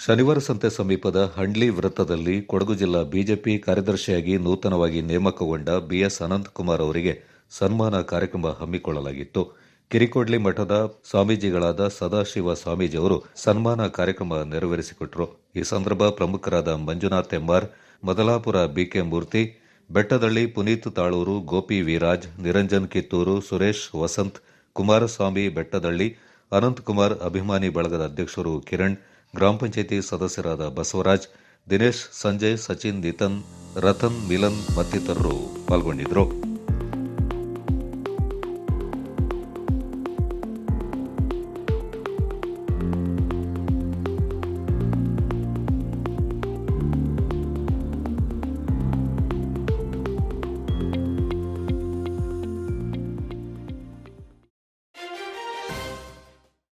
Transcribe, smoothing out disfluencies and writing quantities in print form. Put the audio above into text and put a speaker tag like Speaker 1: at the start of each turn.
Speaker 1: ಶನಿವಾರ ಸಂತೆ ಸಮೀಪದ ಹಂಡ್ಲಿ ವೃತ್ತದಲ್ಲಿ ಕೊಡಗು ಜಿಲ್ಲಾ ಬಿಜೆಪಿ ಕಾರ್ಯದರ್ಶಿಯಾಗಿ ನೂತನವಾಗಿ ನೇಮಕಗೊಂಡ ಬಿಎಸ್ ಅನಂತಕುಮಾರ್ ಅವರಿಗೆ ಸನ್ಮಾನ ಕಾರ್ಯಕ್ರಮ ಹಮ್ಮಿಕೊಳ್ಳಲಾಗಿತ್ತು. ಕಿರಿಕೊಡ್ಲಿ ಮಠದ ಸ್ವಾಮೀಜಿಗಳಾದ ಸದಾಶಿವ ಸ್ವಾಮೀಜಿ ಅವರು ಸನ್ಮಾನ ಕಾರ್ಯಕ್ರಮ ನೆರವೇರಿಸಿಕೊಟ್ಟರು. ಈ ಸಂದರ್ಭ ಪ್ರಮುಖರಾದ ಮಂಜುನಾಥ್ ಎಂಆರ್, ಮದಲಾಪುರ ಬಿಕೆ ಮೂರ್ತಿ, ಬೆಟ್ಟದಳ್ಳಿ ಪುನೀತ್ ತಾಳೂರು, ಗೋಪಿ ವಿರಾಜ್, ನಿರಂಜನ್ ಕಿತ್ತೂರು, ಸುರೇಶ್ ವಸಂತ್, ಕುಮಾರಸ್ವಾಮಿ ಬೆಟ್ಟದಳ್ಳಿ, ಅನಂತಕುಮಾರ್ ಅಭಿಮಾನಿ ಬಳಗದ ಅಧ್ಯಕ್ಷರು ಕಿರಣ್, ಗ್ರಾಮ ಪಂಚಾಯಿತಿ ಸದಸ್ಯರಾದ ಬಸವರಾಜ್, ದಿನೇಶ್, ಸಂಜಯ್, ಸಚಿನ್, ನಿತನ್, ರತನ್, ಮಿಲನ್ ಮತ್ತಿತರರು ಪಾಲ್ಗೊಂಡಿದ್ದರು.